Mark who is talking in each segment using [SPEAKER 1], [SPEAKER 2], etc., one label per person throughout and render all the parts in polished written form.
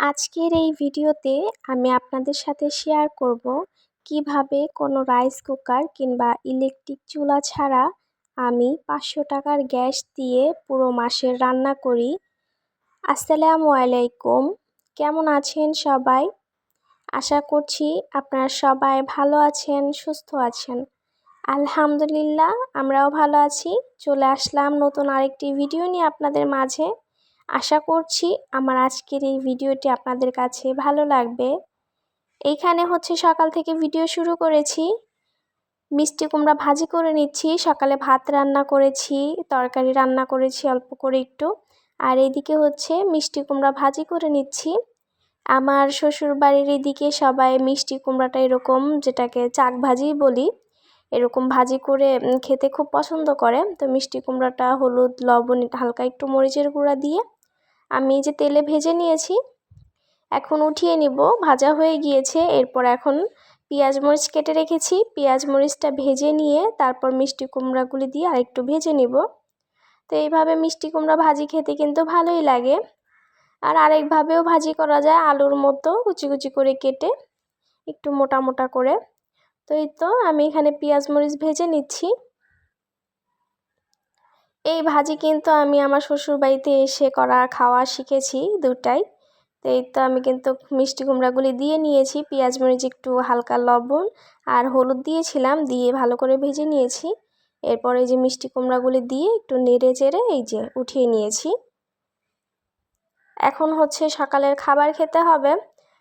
[SPEAKER 1] আজকের এই ভিডিওতে আমি আপনাদের সাথে শেয়ার করব কিভাবে কোনো রাইস কুকার কিংবা ইলেকট্রিক চুলা ছাড়া আমি 500 টাকার গ্যাস দিয়ে পুরো মাসের রান্না করি। আসসালামু আলাইকুম, কেমন আছেন সবাই? আশা করছি আপনারা সবাই ভালো আছেন, সুস্থ আছেন। আলহামদুলিল্লাহ, আমরাও ভালো আছি। চলে আসলাম নতুন আরেকটি ভিডিও নিয়ে আপনাদের মাঝে। আশা করছি আমার আজকের এই ভিডিওটি আপনাদের কাছে ভালো লাগবে। এইখানে সকাল থেকে ভিডিও শুরু করেছি। মিষ্টি কুমড়া ভাজি করে নিচ্ছি। সকালে ভাত রান্না করেছি, তরকারি রান্না করেছি অল্প করে একটু। আর এদিকে মিষ্টি কুমড়া ভাজি করে নিচ্ছি। আমার শ্বশুর বাড়ির এদিকে সবাই মিষ্টি কুমড়াটা এরকম, যেটাকে চাক ভাজি বলি, এরকম ভাজি করে খেতে খুব পছন্দ করে। তো মিষ্টি কুমড়াটা হলুদ লবণ হালকা একটু মরিচের গুঁড়া দিয়ে আমি যে তেলে ভেজে নিয়েছি, এখন উঠিয়ে নিব। ভাজা হয়ে গিয়েছে। এরপর এখন পেঁয়াজ মরিচ কেটে রেখেছি, পেঁয়াজ মরিচটা ভেজে নিয়ে তারপর মিষ্টি কুমড়াগুলি দিয়ে আরেকটু ভেজে নিব। তো এইভাবে মিষ্টি কুমড়া ভাজি খেতে কিন্তু ভালোই লাগে। আর আরেকভাবেও ভাজি করা যায়, আলুর মতো কুচি কুচি করে কেটে একটু মোটা মোটা করে। তো এই তো আমি এখানে পেঁয়াজ মরিচ ভেজে নিচ্ছি। এই ভাজি কিন্তু আমি আমার শ্বশুরবাড়িতে এসে খাওয়া শিখেছি দুটাই। তো এই তো আমি কিন্তু মিষ্টি কুমড়াগুলি দিয়ে নিয়েছি, পেঁয়াজ মরিচ একটু হালকা লবণ আর হলুদ দিয়েছিলাম, দিয়ে ভালো করে ভেজে নিয়েছি। এরপরে যে মিষ্টি কুমড়াগুলি দিয়ে একটু নেড়ে চেড়ে এই যে উঠিয়ে নিয়েছি। এখন সকালের খাবার খেতে হবে।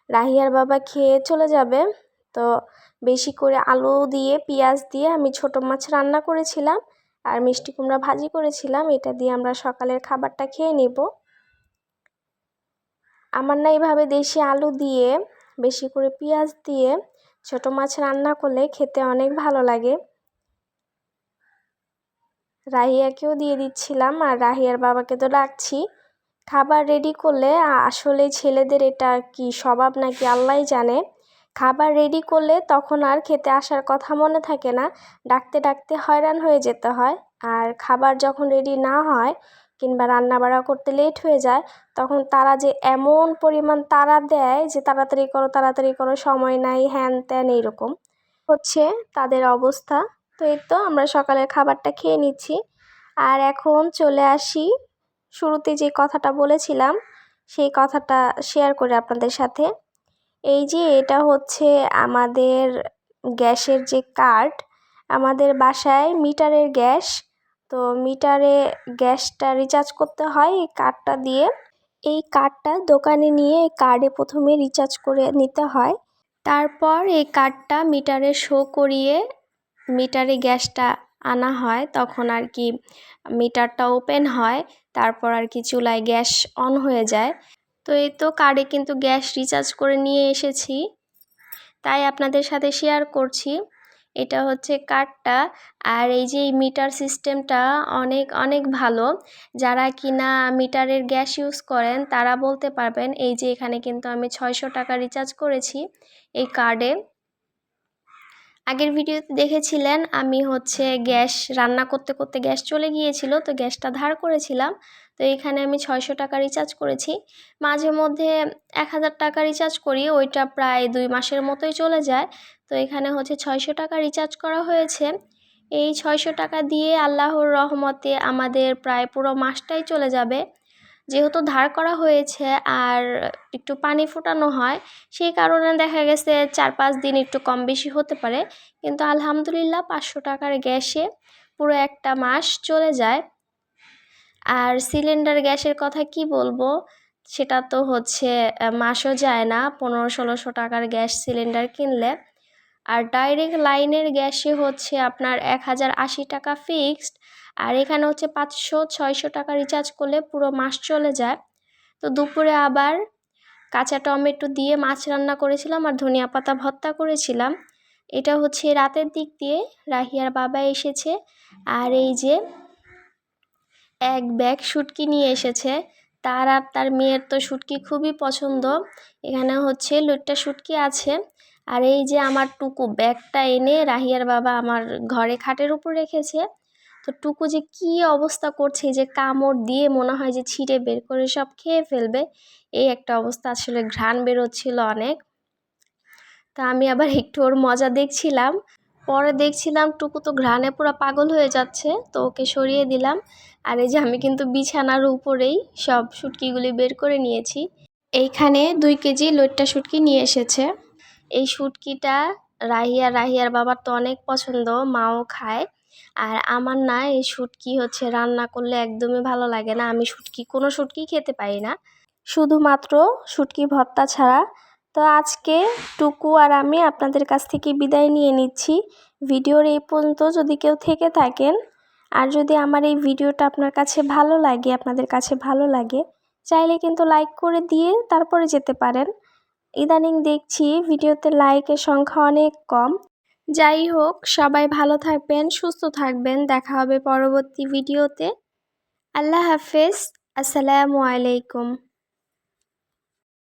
[SPEAKER 1] রাহিয়ার বাবা খেয়ে চলে যাবে। তো বেশি করে আলু দিয়ে পেঁয়াজ দিয়ে আমি ছোট মাছ রান্না করেছিলাম আর মিষ্টি কুমড়া ভাজি করেছিলাম। এটা দিয়ে আমরা সকালের খাবারটা খেয়ে নিব। আমার না এইভাবে দেশি আলু দিয়ে বেশি করে পেঁয়াজ দিয়ে ছোট মাছ রান্না করলে খেতে অনেক ভালো লাগে। রাহিয়াকেও দিয়ে দিচ্ছিলাম আর রাহিয়ার বাবাকে তো ডাকছি। খাবার রেডি করলে আসলে ছেলেদের এটা কি স্বভাব নাকি আল্লাহই জানে, খাবার রেডি করলে তখন আর খেতে আসার কথা মনে থাকে না, ডাকতে ডাকতে হয়রান হয়ে যেতে হয়। আর খাবার যখন রেডি না হয় কিংবা রান্না বাড়া করতে লেট হয়ে যায়, তখন তারা যে এমন পরিমাণ তাড়া দেয় যে তাড়াতাড়ি করো, সময় নাই, হ্যান ত্যান, এইরকম তাদের অবস্থা। তো এই তো আমরা সকালের খাবারটা খেয়ে নিচ্ছি। আর এখন চলে আসি শুরুতে যে কথাটা বলেছিলাম সেই কথাটা শেয়ার করে আপনাদের সাথে। এই যে এটা আমাদের গ্যাসের যে কার্ড, আমাদের বাসায় মিটারের গ্যাস। তো মিটারে গ্যাসটা রিচার্জ করতে হয় এই কার্ডটা দিয়ে। এই কার্ডটা দোকানে নিয়ে এই কার্ডে প্রথমে রিচার্জ করে নিতে হয়। তারপর এই কার্ডটা মিটারে শো করিয়ে মিটারে গ্যাসটা আনা হয়, তখন আর কি মিটারটা ওপেন হয়। তারপর আর কি চুলায় গ্যাস অন হয়ে যায়। তো এই তো কার্ডে কিন্তু গ্যাস রিচার্জ করে নিয়ে এসেছি, তাই আপনাদের সাথে শেয়ার করছি। এটা কার্ডটা। আর এই যে মিটার সিস্টেমটা অনেক অনেক ভালো। যারা কিনা মিটারের গ্যাস ইউজ করেন তারা বলতে পারবেন। এই যে এখানে কিন্তু আমি 600 টাকা রিচার্জ করেছি এই কার্ডে। আগের ভিডিওতে দেখেছিলেন আমি গ্যাস রান্না করতে করতে গ্যাস চলে গিয়েছিল, তো গ্যাসটা ধার করেছিলাম। তো এখানে আমি 600 টাকা রিচার্জ করেছি। মাঝে মধ্যে 1000 টাকা রিচার্জ করি, ওইটা প্রায় 2 মাসের মতোই চলে যায়। তো এখানে 600 টাকা রিচার্জ করা হয়েছে। এই 600 টাকা দিয়ে আল্লাহর রহমতে আমাদের প্রায় পুরো মাসটাই চলে যাবে। যেহেতু ধার করা হয়েছে আর একটু পানি ফোটানো হয়, সেই কারণে দেখা গেছে 4-5 দিন একটু কম বেশি হতে পারে, কিন্তু আলহামদুলিল্লাহ 500 টাকার গ্যাসে পুরো একটা মাস চলে যায়। আর সিলিন্ডার গ্যাসের কথা কি বলবো, সেটা তো মাসও যায় না 1500-1600 টাকার গ্যাস সিলিন্ডার কিনলে। আর ডাইরেক্ট লাইনের গ্যাসে আপনার 1080 টাকা ফিক্সড। আর এখানে 500-600 টাকা রিচার্জ করলে পুরো মাস চলে যায়। তো দুপুরে আবার কাঁচা টমেটো দিয়ে মাছ রান্না করেছিলাম আর ধনিয়া পাতা ভর্তা করেছিলাম। এটা রাতের দিক দিয়ে রাহিয়ার বাবা এসেছে আর এই যে এক ব্যাগ শুটকি নিয়ে এসেছে। তার আর তার মেয়ের তো শুটকি খুবই পছন্দ। এখানে লইট্টা শুটকি আছে। আর এই যে আমার টুকু ব্যাগটা এনে রাহিয়ার বাবা আমার ঘরে খাটের উপর রেখেছে। তো টুকু যে কি অবস্থা করছে, যে কামড় দিয়ে মনে হয় যে ছিঁড়ে বের করে সব খেয়ে ফেলবে, এই একটা অবস্থা। আসলে ঘ্রাণ বেরোচ্ছিল অনেক। তা আমি আবার একটু ওর মজা দেখছিলাম। পরে দেখছিলাম টুকু তো ঘ্রাণে পুরো পাগল হয়ে যাচ্ছে, তো ওকে সরিয়ে দিলাম। আর এই যে আমি কিন্তু বিছানার উপরেই সব শুটকিগুলি বের করে নিয়েছি। এইখানে 2 কেজি লইট্টা শুটকি নিয়ে এসেছে। এই শুটকিটা রাহিয়ার বাবার তো অনেক পছন্দ, মাও খায়। আর আমার না এই শুটকি রান্না করলে একদমই ভালো লাগে না। আমি কোনো শুটকি খেতে পারি না, শুধুমাত্র শুটকি ভর্তা ছাড়া। তো আজকে টুকু আর আমি আপনাদের কাছ থেকে বিদায় নিয়ে নিচ্ছি। ভিডিওর এই পর্যন্ত যদি কেউ থেকে থাকেন, আর যদি আমার এই ভিডিওটা আপনাদের কাছে ভালো লাগে, চাইলে কিন্তু লাইক করে দিয়ে তারপরে যেতে পারেন। ইদানিং দেখছি ভিডিওতে লাইকের সংখ্যা অনেক কম। যাই হোক, সবাই ভালো থাকবেন, সুস্থ থাকবেন। দেখা হবে পরবর্তী ভিডিওতে। আল্লাহ হাফেজ। আসসালামু আলাইকুম।